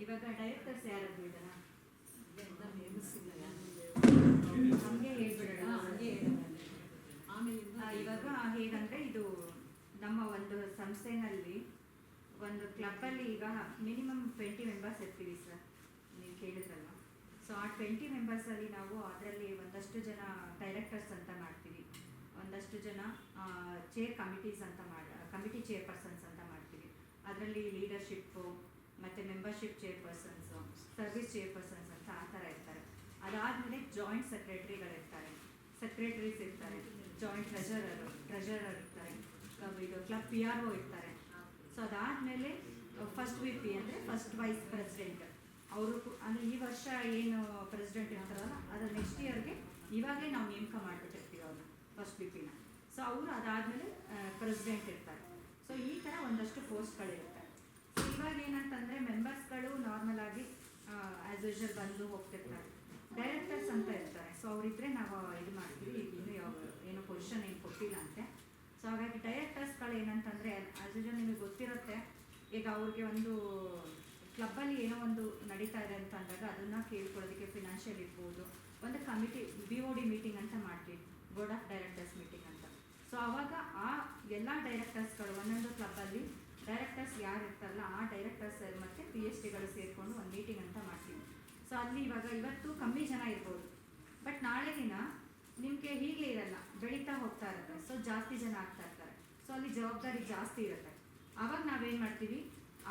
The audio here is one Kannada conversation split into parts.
ಇವಾಗ ಡೈರೆಕ್ಟರ್ಸ್ ಯಾರಾದ್ರು ಇದ್ದಾರಾ? ಹಂಗೆ ಹೇಳ್ಬಿಡೋಣ. ಆಮೇಲೆ ಇವಾಗ ಹೇಗಂದ್ರೆ ಇದು ನಮ್ಮ ಒಂದು ಸಂಸ್ಥೆನಲ್ಲಿ ಒಂದು ಕ್ಲಬ್ಬಲ್ಲಿ ಈಗ ಮಿನಿಮಮ್ 20 ಮೆಂಬರ್ಸ್ ಇರ್ತೀವಿ ಸರ್, ನೀವು ಕೇಳಿದ್ರಲ್ಲ. ಸೊ ಆ 20 ಮೆಂಬರ್ಸಲ್ಲಿ ನಾವು ಅದರಲ್ಲಿ ಒಂದಷ್ಟು ಜನ ಡೈರೆಕ್ಟರ್ಸ್ ಅಂತ ಮಾಡ್ತೀವಿ, ಒಂದಷ್ಟು ಜನ ಕಮಿಟಿ ಚೇರ್ಪರ್ಸನ್ಸ್ ಅಂತ ಮಾಡ್ತೀವಿ. ಅದರಲ್ಲಿ ಲೀಡರ್ಶಿಪ್ಪು ಮತ್ತು ಮೆಂಬರ್ಶಿಪ್ ಚೇರ್ಪರ್ಸನ್ಸು, ಸರ್ವಿಸ್ ಚೇರ್ಪರ್ಸನ್ಸ್ ಅಂತ ಆ ಥರ ಇರ್ತಾರೆ. ಅದಾದಮೇಲೆ ಜಾಯಿಂಟ್ ಸೆಕ್ರೆಟರಿಗಳಿರ್ತಾರೆ, ಸೆಕ್ರೆಟರೀಸ್ ಇರ್ತಾರೆ, ಜಾಯಿಂಟ್ ಟ್ರೆಜರರ್ ಇರ್ತಾರೆ, ಇದು ಕ್ಲಬ್ PRO ಇರ್ತಾರೆ. ಸೊ ಅದಾದಮೇಲೆ ಫಸ್ಟ್ VP ಅಂದರೆ ಫಸ್ಟ್ ವೈಸ್ ಪ್ರೆಸಿಡೆಂಟ್, ಅವರು ಅಂದರೆ ಈ ವರ್ಷ ಏನು ಪ್ರೆಸಿಡೆಂಟ್ ಇರ್ತಾರಲ್ಲ ಅದರ ನೆಕ್ಸ್ಟ್ ಇಯರ್ಗೆ ಇವಾಗಲೇ ನಾವು ನೇಮಕ ಮಾಡಿಬಿಟ್ಟಿರ್ತೀವಿ ಅವರು ಫಸ್ಟ್ VPನ. ಸೊ ಅವರು ಅದಾದಮೇಲೆ ಪ್ರೆಸಿಡೆಂಟ್ ಇರ್ತಾರೆ. ಸೊ ಈ ಥರ ಒಂದಷ್ಟು ಪೋಸ್ಟ್ಗಳಿರುತ್ತೆ. ಸೊ ಇವಾಗ ಏನಂತಂದರೆ ಮೆಂಬರ್ಸ್ಗಳು ನಾರ್ಮಲ್ ಆಗಿ ಆ್ಯಸ್ ಯೂಶುವಲ್ ಬಂದು ಹೋಗ್ತಿರ್ತಾರೆ. ಡೈರೆಕ್ಟರ್ಸ್ ಅಂತ ಇರ್ತಾರೆ. ಸೊ ಅವರಿದ್ದರೆ ನಾವು ಇದು ಮಾಡ್ತೀವಿ. ಈಗ ಇನ್ನೂ ಏನೋ ಪೊಸಿಷನ್ ಏನು ಕೊಟ್ಟಿಲ್ಲ ಅಂತೆ. ಸೊ ಹಾಗಾಗಿ ಡೈರೆಕ್ಟರ್ಸ್ಗಳು ಏನಂತಂದರೆ ಆ್ಯಸ್ ಯೂಶುವಲ್ ನಿಮಗೆ ಗೊತ್ತಿರುತ್ತೆ, ಈಗ ಅವ್ರಿಗೆ ಒಂದು ಕ್ಲಬ್ಬಲ್ಲಿ ಏನೋ ಒಂದು ನಡೀತಾ ಇದೆ ಅಂತ ಅಂದಾಗ ಅದನ್ನು ಕೇಳ್ಕೊಳ್ಳೋದಕ್ಕೆ ಫಿನಾನ್ಷಿಯಲ್ ಇರ್ಬೋದು, ಒಂದು ಕಮಿಟಿ BOD ಮೀಟಿಂಗ್ ಅಂತ ಮಾಡ್ತೀವಿ, ಬೋರ್ಡ್ ಆಫ್ ಡೈರೆಕ್ಟರ್ಸ್ ಮೀಟಿಂಗ್ ಅಂತ. ಸೊ ಆವಾಗ ಆ ಎಲ್ಲ ಡೈರೆಕ್ಟರ್ಸ್ಗಳು ಒಂದೊಂದು ಕ್ಲಬ್ಬಲ್ಲಿ ಡೈರೆಕ್ಟರ್ಸ್ ಯಾರು ಇರ್ತಾರಲ್ಲ ಆ ಡೈರೆಕ್ಟರ್ಸ್ ಮತ್ತು PhDಗಳು ಸೇರಿಕೊಂಡು ಒಂದು ಮೀಟಿಂಗ್ ಅಂತ ಮಾಡ್ತೀವಿ. ಸೊ ಅಲ್ಲಿ ಇವತ್ತು ಕಮ್ಮಿ ಜನ ಇರ್ಬೋದು, ಬಟ್ ನಾಳೆ ದಿನ ನಿಮಗೆ ಹೀಗೆ ಇರಲ್ಲ, ಬೆಳೀತಾ ಹೋಗ್ತಾ ಇರುತ್ತೆ. ಸೊ ಜಾಸ್ತಿ ಜನ ಆಗ್ತಾ ಇರ್ತಾರೆ. ಸೊ ಅಲ್ಲಿ ಜವಾಬ್ದಾರಿ ಜಾಸ್ತಿ ಇರುತ್ತೆ. ಆವಾಗ ನಾವೇನು ಮಾಡ್ತೀವಿ,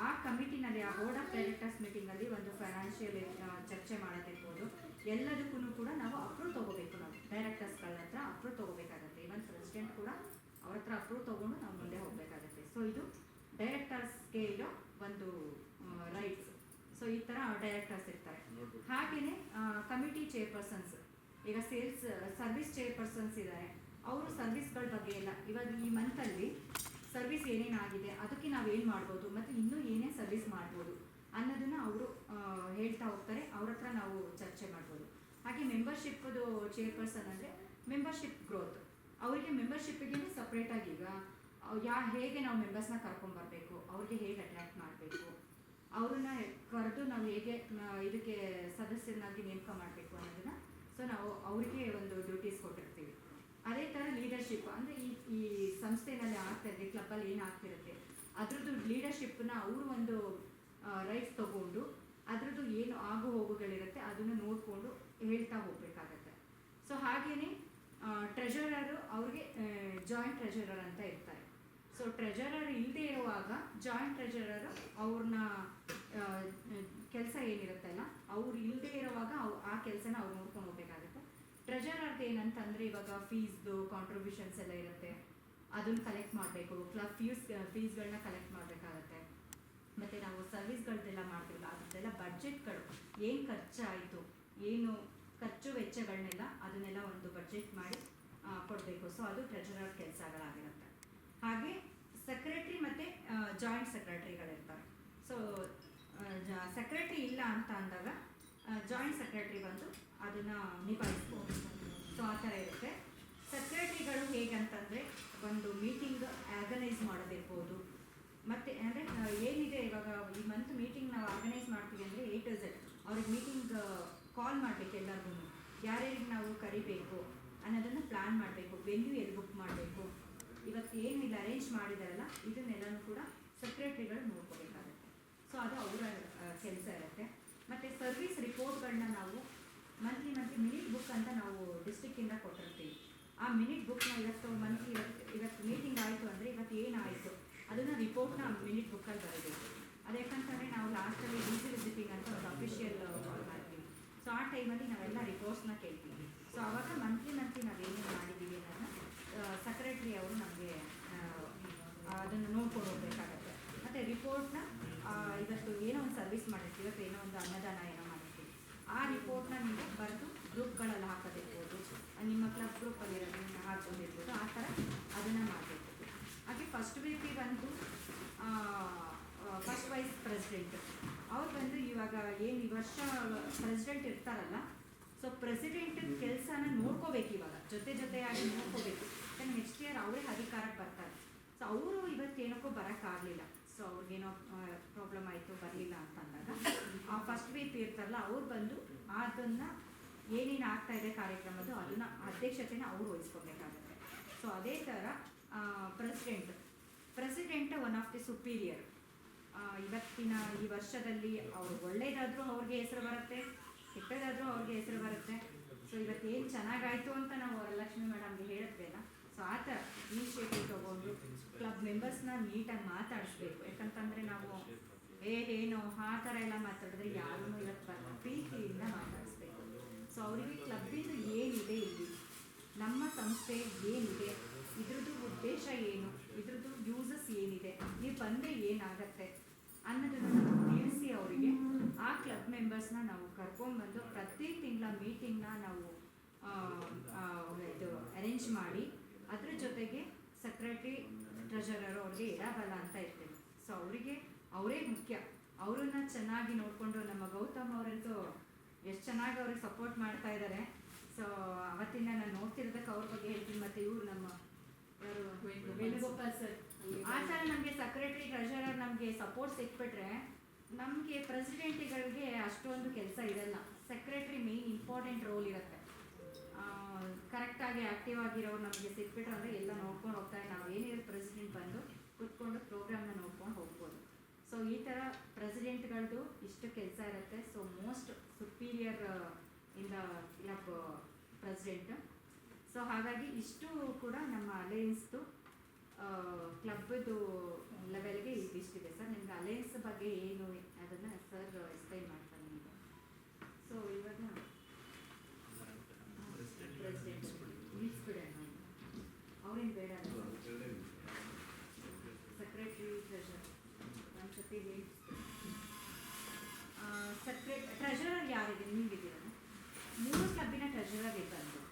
ಆ ಕಮಿಟಿನಲ್ಲಿ ಆ ಬೋರ್ಡ್ ಆಫ್ ಡೈರೆಕ್ಟರ್ಸ್ ಮೀಟಿಂಗಲ್ಲಿ ಒಂದು ಫೈನಾನ್ಷಿಯಲ್ ಚರ್ಚೆ ಮಾಡೋದಿರ್ಬೋದು, ಎಲ್ಲದಕ್ಕೂ ಕೂಡ ನಾವು ಅಪ್ರೂವ್ ತೊಗೋಬೇಕು. ನಾವು ಡೈರೆಕ್ಟರ್ಸ್ಗಳ ಹತ್ರ ಅಪ್ರೂವ್ ತೊಗೋಬೇಕಾಗತ್ತೆ. ಈವನ್ ಪ್ರೆಸಿಡೆಂಟ್ ಕೂಡ ಅವ್ರ ಹತ್ರ ಅಪ್ರೂವ್ ತೊಗೊಂಡು ನಾವು ಮುಂದೆ ಹೋಗಬೇಕಾಗತ್ತೆ. ಸೊ ಇದು ಡೈರೆಕ್ಟರ್ಸ್ಗೆ ಇರೋ ಒಂದು ರೈಟ್ಸ್. ಸೊ ಈ ಥರ ಡೈರೆಕ್ಟರ್ಸ್ ಇರ್ತಾರೆ. ಹಾಗೆಯೇ ಕಮಿಟಿ ಚೇರ್ಪರ್ಸನ್ಸ್, ಈಗ ಸರ್ವಿಸ್ ಚೇರ್ಪರ್ಸನ್ಸ್ ಇದ್ದಾರೆ. ಅವರು ಸರ್ವಿಸ್ಗಳ ಬಗ್ಗೆ ಎಲ್ಲ ಇವಾಗ ಈ ಮಂತಲ್ಲಿ ಸರ್ವಿಸ್ ಏನೇನಾಗಿದೆ, ಅದಕ್ಕೆ ನಾವು ಏನು ಮಾಡ್ಬೋದು ಮತ್ತು ಇನ್ನೂ ಏನೇ ಸರ್ವಿಸ್ ಮಾಡ್ಬೋದು ಅನ್ನೋದನ್ನು ಅವರು ಹೇಳ್ತಾ ಹೋಗ್ತಾರೆ. ಅವ್ರ ಹತ್ರ ನಾವು ಚರ್ಚೆ ಮಾಡ್ಬೋದು. ಹಾಗೆ ಮೆಂಬರ್ಶಿಪ್ಪದು ಚೇರ್ಪರ್ಸನ್ ಅಂದರೆ ಮೆಂಬರ್ಶಿಪ್ ಗ್ರೋತ್, ಅವರಿಗೆ ಮೆಂಬರ್ಶಿಪ್ಪಿಗೆ ಸಪ್ರೇಟಾಗಿ ಈಗ ಹೇಗೆ ನಾವು ಮೆಂಬರ್ಸ್ನ ಕರ್ಕೊಂಬರ್ಬೇಕು, ಅವ್ರಿಗೆ ಹೇಗೆ ಅಟ್ರ್ಯಾಕ್ಟ್ ಮಾಡಬೇಕು, ಅವ್ರನ್ನ ಕರೆದು ನಾವು ಹೇಗೆ ಇದಕ್ಕೆ ಸದಸ್ಯರನ್ನಾಗಿ ನೇಮಕ ಮಾಡಬೇಕು ಅನ್ನೋದನ್ನು ಸೊ ನಾವು ಅವರಿಗೆ ಒಂದು ಡ್ಯೂಟೀಸ್ ಕೊಟ್ಟಿರ್ತೀವಿ. ಅದೇ ಥರ ಲೀಡರ್ಶಿಪ್ ಅಂದರೆ ಈ ಸಂಸ್ಥೆನಲ್ಲಿ ಆಗ್ತಾಯಿದೆ, ಕ್ಲಬ್ಬಲ್ಲಿ ಏನು ಆಗ್ತಿರುತ್ತೆ ಅದ್ರದ್ದು ಲೀಡರ್ಶಿಪ್ಪನ್ನ ಅವರು ಒಂದು ರೈಟ್ಸ್ ತೊಗೊಂಡು ಅದ್ರದ್ದು ಏನು ಆಗು ಹೋಗುಗಳಿರುತ್ತೆ ಅದನ್ನು ನೋಡಿಕೊಂಡು ಹೇಳ್ತಾ ಹೋಗಬೇಕಾಗತ್ತೆ. ಸೊ ಹಾಗೆಯೇ ಟ್ರೆಜರರು ಅವ್ರಿಗೆ ಜಾಯಿಂಟ್ ಟ್ರೆಜರರ್ ಅಂತ ಇರ್ತಾರೆ. ಸೊ ಟ್ರೆಜರರ್ ಇಲ್ಲದೆ ಇರುವಾಗ ಜಾಯಿಂಟ್ ಟ್ರೆಜರರು ಅವ್ರನ್ನ ಕೆಲಸ ಏನಿರುತ್ತಲ್ಲ ಅವ್ರು ಇಲ್ಲದೆ ಇರುವಾಗ ಆ ಕೆಲಸನ ಅವ್ರು ನೋಡ್ಕೊಂಡು ಹೋಗ್ಬೇಕಾಗುತ್ತೆ. ಟ್ರೆಜರರ್ದು ಏನಂತಂದರೆ ಇವಾಗ ಫೀಸ್ದು ಕಾಂಟ್ರಿಬ್ಯೂಷನ್ಸ್ ಎಲ್ಲ ಇರುತ್ತೆ, ಅದನ್ನು ಕಲೆಕ್ಟ್ ಮಾಡಬೇಕು, ಕ್ಲಬ್ ಫೀಸ್ಗಳನ್ನ ಕಲೆಕ್ಟ್ ಮಾಡಬೇಕಾಗತ್ತೆ. ಮತ್ತು ನಾವು ಸರ್ವಿಸ್ಗಳದ್ದೆಲ್ಲ ಮಾಡ್ತೀವಲ್ಲ ಅದರದ್ದೆಲ್ಲ ಬಡ್ಜೆಟ್ಗಳು ಏನು ಖರ್ಚಾಯಿತು, ಏನು ಖರ್ಚು ವೆಚ್ಚಗಳನ್ನೆಲ್ಲ ಅದನ್ನೆಲ್ಲ ಒಂದು ಬಡ್ಜೆಟ್ ಮಾಡಿ ಕೊಡಬೇಕು. ಸೊ ಅದು ಟ್ರೆಜರರ್ ಕೆಲಸಗಳಾಗಿರುತ್ತೆ. ಹಾಗೆ ಸೆಕ್ರೆಟ್ರಿ ಮತ್ತು ಜಾಯಿಂಟ್ ಸೆಕ್ರೆಟ್ರಿಗಳಿರ್ತಾರೆ. ಸೊ ಸೆಕ್ರೆಟ್ರಿ ಇಲ್ಲ ಅಂತ ಅಂದಾಗ ಜಾಯಿಂಟ್ ಸೆಕ್ರೆಟ್ರಿ ಬಂದು ಅದನ್ನು ನಿಭಾಯಿಸ್ಬೋದು. ಸೊ ಆ ಥರ ಇರುತ್ತೆ. ಸೆಕ್ರೆಟ್ರಿಗಳು ಹೇಗಂತಂದರೆ ಒಂದು ಮೀಟಿಂಗ್ ಆರ್ಗನೈಸ್ ಮಾಡೋದಿರ್ಬೋದು, ಮತ್ತು ಅಂದರೆ ಏನಿದೆ ಇವಾಗ ಈ ಮಂತ್ ಮೀಟಿಂಗ್ ನಾವು ಆರ್ಗನೈಸ್ ಮಾಡ್ತೀವಿ ಅಂದರೆ A to Z ಅವ್ರಿಗೆ ಮೀಟಿಂಗ್ ಕಾಲ್ ಮಾಡಬೇಕು, ಎಲ್ಲರಿಗೂ ಯಾರ್ಯಾರಿಗೆ ನಾವು ಕರಿಬೇಕು ಅನ್ನೋದನ್ನು ಪ್ಲ್ಯಾನ್ ಮಾಡಬೇಕು, ವೆನ್ಯೂ ಎಲ್ಲಿ ಬುಕ್ ಮಾಡಬೇಕು, ಇವತ್ತು ಏನು ಇಲ್ಲಿ ಅರೇಂಜ್ ಮಾಡಿದಾರಲ್ಲ ಇದನ್ನೆಲ್ಲನೂ ಕೂಡ ಸೆಕ್ರೆಟ್ರಿಗಳು ನೋಡ್ಕೋಬೇಕಾಗುತ್ತೆ. ಸೊ ಅದು ಅವರ ಕೆಲಸ ಇರುತ್ತೆ. ಮತ್ತು ಸರ್ವಿಸ್ ರಿಪೋರ್ಟ್ಗಳನ್ನ ನಾವು ಮಂತ್ಲಿ ಮಿನಿಟ್ ಬುಕ್ ಅಂತ ನಾವು ಡಿಸ್ಟ್ರಿಕ್ಕಿಂದ ಕೊಟ್ಟಿರ್ತೀವಿ. ಆ ಮಿನಿಟ್ ಬುಕ್ನ ಇವತ್ತು ಮೀಟಿಂಗ್ ಆಯಿತು ಅಂದರೆ ಇವತ್ತು ಏನಾಯಿತು ಅದನ್ನು ರಿಪೋರ್ಟ್ನ ಮಿನಿಟ್ ಬುಕ್ಕಲ್ಲಿ ಬರೀಬೇಕು. ಅದೇಕಂತಂದರೆ ನಾವು ಲಾಸ್ಟಲ್ಲಿ ಈಸಿ ವಿಸಿಟಿಂಗ್ ಅಂತ ಒಂದು ಅಫಿಷಿಯಲ್ ಕಾಲ್ ಮಾಡ್ತೀವಿ. ಸೊ ಆ ಟೈಮಲ್ಲಿ ನಾವೆಲ್ಲ ರಿಪೋರ್ಟ್ಸ್ನ ಕೇಳ್ತೀವಿ. ಸೊ ಆವಾಗ ಮಂತ್ಲಿ ನಾವೇನೇನು ಮಾಡಿದ್ದೀವಿ ಅನ್ನೋದನ್ನ ಸೆಕ್ರೆಟ್ರಿ ಅವರು ನಮಗೆ ಅದನ್ನು ನೋಡ್ಕೊಂಡು ಹೋಗಬೇಕಾಗತ್ತೆ. ಮತ್ತು ರಿಪೋರ್ಟ್ನ ಇವತ್ತು ಏನೋ ಒಂದು ಸರ್ವಿಸ್ ಮಾಡಿರ್ತೀವಿ, ಇವತ್ತು ಏನೋ ಒಂದು ಅನ್ನದಾನ ಏನೋ ಮಾಡಿರ್ತೀವಿ, ಆ ರಿಪೋರ್ಟ್ನ ನೀವು ಬರೆದು ಗ್ರೂಪ್ಗಳಲ್ಲಿ ಹಾಕೋದಿರ್ಬೋದು, ನಿಮ್ಮ ಕ್ಲಬ್ ಗ್ರೂಪಲ್ಲಿರೋದನ್ನ ಹಾಕೊಂಡಿರ್ಬೋದು, ಆ ಥರ ಅದನ್ನು ಮಾಡಬೇಕು. ಹಾಗೆ ಫಸ್ಟ್ VP ಬಂದು ಫಸ್ಟ್ ವೈಸ್ ಪ್ರೆಸಿಡೆಂಟ್ ಅವ್ರು ಬಂದು ಇವಾಗ ಏನು ಈ ವರ್ಷ ಪ್ರೆಸಿಡೆಂಟ್ ಇರ್ತಾರಲ್ಲ, ಸೊ ಪ್ರೆಸಿಡೆಂಟ್ ಕೆಲಸನ ನೋಡ್ಕೋಬೇಕು, ಇವಾಗ ಜೊತೆಯಾಗಿ ನೋಡ್ಕೋಬೇಕು. ಯಾಕಂದರೆ ನೆಕ್ಸ್ಟ್ ಇಯರ್ ಅವರೇ ಅಧಿಕಾರಕ್ಕೆ ಬರ್ತಾರೆ. ಸೊ ಅವರು ಇವತ್ತೇನಕ್ಕೂ ಬರೋಕ್ಕಾಗಲಿಲ್ಲ, ಸೊ ಅವ್ರಿಗೇನೋ ಪ್ರಾಬ್ಲಮ್ ಆಯಿತು ಬರಲಿಲ್ಲ ಅಂತ ಅಂದಾಗ ಆ ಫಸ್ಟ್ ವೀಕ್ ಇರ್ತಾರಲ್ಲ ಅವ್ರು ಬಂದು ಅದನ್ನು ಏನೇನು ಆಗ್ತಾ ಇದೆ ಕಾರ್ಯಕ್ರಮದ್ದು ಅದನ್ನು ಅಧ್ಯಕ್ಷತೆನ ಅವ್ರು ವಹಿಸ್ಕೋಬೇಕಾಗುತ್ತೆ. ಸೊ ಅದೇ ಥರ president one of the superior. ಇವತ್ತಿನ ಈ ವರ್ಷದಲ್ಲಿ ಅವ್ರು ಒಳ್ಳೇದಾದರೂ ಅವ್ರಿಗೆ ಹೆಸರು ಬರುತ್ತೆ, ಕೆಟ್ಟದಾದರೂ ಅವ್ರಿಗೆ ಹೆಸರು ಬರುತ್ತೆ. ಸೊ ಇವತ್ತೇನು ಚೆನ್ನಾಗಾಯಿತು ಅಂತ ನಾವು ವರಲಕ್ಷ್ಮಿ ಮೇಡಮ್ಗೆ ಹೇಳಿದ್ವೇನ, ಸೊ ಆ ಥರ ಇನಿಷಿಯೇಟಿವ್ ತೊಗೊಂಡು ಕ್ಲಬ್ ಮೆಂಬರ್ಸ್ನ ನೀಟಾಗಿ ಮಾತಾಡಿಸ್ಬೇಕು. ಯಾಕಂತಂದರೆ ನಾವು ಏನು ಆ ಥರ ಎಲ್ಲ ಮಾತಾಡಿದ್ರೆ ಯಾರೂ ಇವತ್ತು ಪ್ರೀತಿಯಿಂದ ಮಾತಾಡಿಸ್ಬೇಕು. ಸೊ ಅವರಿಗೆ ಕ್ಲಬ್ಬಿಂದ ಏನಿದೆ, ಇಲ್ಲಿ ನಮ್ಮ ಸಂಸ್ಥೆ ಏನಿದೆ, ಇದ್ರದ್ದು ಉದ್ದೇಶ ಏನು, ಇದ್ರದ್ದು ಯೂಸಸ್ ಏನಿದೆ, ನೀವು ಬಂದರೆ ಏನಾಗತ್ತೆ ಅನ್ನೋದನ್ನು ನಾವು ತಿಳಿಸಿ ಅವರಿಗೆ ಆ ಕ್ಲಬ್ ಮೆಂಬರ್ಸ್ನ ನಾವು ಕರ್ಕೊಂಡ್ಬಂದು ಪ್ರತಿ ತಿಂಗಳ ಮೀಟಿಂಗ್ನ ನಾವು ಇದು ಅರೇಂಜ್ ಮಾಡಿ ಅದ್ರ ಜೊತೆಗೆ ಸೆಕ್ರೆಟರಿ ಟ್ರೆಜರರು ಅವ್ರಿಗೆ ಎಡಬಲ ಅಂತ ಇರ್ತೀವಿ. ಸೊ ಅವರೇ ಮುಖ್ಯ. ಅವರನ್ನ ಚೆನ್ನಾಗಿ ನೋಡಿಕೊಂಡು ನಮ್ಮ ಗೌತಮ್ ಅವರಂತೂ ಎಷ್ಟು ಚೆನ್ನಾಗಿ ಅವ್ರಿಗೆ ಸಪೋರ್ಟ್ ಮಾಡ್ತಾ ಇದ್ದಾರೆ. ಸೊ ಅವತ್ತಿಂದ ನಾನು ನೋಡ್ತಿರೋದಕ್ಕೆ ಅವ್ರ ಬಗ್ಗೆ ಹೇಳ್ತೀನಿ. ಮತ್ತು ಇವರು ನಮ್ಮ ವೇಣುಗೋಪಾಲ್ ಸರ್, ಆ ಥರ ನಮಗೆ ಸೆಕ್ರೆಟರಿ ಟ್ರೆಜರರ್ ನಮಗೆ ಸಪೋರ್ಟ್ ಸಿಕ್ಬಿಟ್ರೆ ನಮಗೆ ಪ್ರೆಸಿಡೆಂಟ್ಗಳಿಗೆ ಅಷ್ಟೊಂದು ಕೆಲಸ ಇರಲ್ಲ. ಸೆಕ್ರೆಟರಿ ಮೇನ್ ಇಂಪಾರ್ಟೆಂಟ್ ರೋಲ್ ಇರುತ್ತೆ. ಕರೆಕ್ಟಾಗಿ ಆ್ಯಕ್ಟಿವ್ ಆಗಿರೋರು ನಮಗೆ ಸಿಕ್ಬಿಟ್ರೆ ಅಂದರೆ ಎಲ್ಲ ನೋಡ್ಕೊಂಡು ಹೋಗ್ತಾರೆ. ನಾವು ಏನಿರೋ ಪ್ರೆಸಿಡೆಂಟ್ ಬಂದು ಕೂತ್ಕೊಂಡು ಪ್ರೋಗ್ರಾಮ್ನ ನೋಡ್ಕೊಂಡು ಹೋಗ್ಬೋದು. ಸೊ ಈ ಥರ ಪ್ರೆಸಿಡೆಂಟ್ಗಳದ್ದು ಇಷ್ಟು ಕೆಲಸ ಇರುತ್ತೆ. So most superior in the club president. So ಹಾಗಾಗಿ ಇಷ್ಟು ಕೂಡ ನಮ್ಮ ಅಲಯನ್ಸ್ದು ಕ್ಲಬ್ದು ಲೆವೆಲ್ಗೆ ಇದಿಷ್ಟಿದೆ ಸರ್. ನಿಮ್ಗೆ ಅಲಯನ್ಸ್ ಬಗ್ಗೆ ಏನು ಅದನ್ನು ಸರ್ ಎಕ್ಸ್ಪ್ಲೈನ್ ಮಾಡ್ತಾರೆ ನಿಮಗೆ. ಸೊ ಇವಾಗ ಪ್ರೆಸಿಡೆಂಟ್ ನಿಲ್ಲಿಸ್ಬಿಡೋಣ, ಅವ್ರೇನು ಬೇಡ. ಸೆಕ್ರೆಟರಿ ಟ್ರೆಜರರ್ ನಮ್ಮ ಜೊತೆ ಹೇಳಿ. ಟ್ರೆಜರರ್ ಯಾರಿದೆ ನಿಮಗಿದ್ದೀರ? 3 ಕ್ಲಬ್ಬಿನ ಟ್ರೆಜರರ್ ಇದ್ದಂತೆ.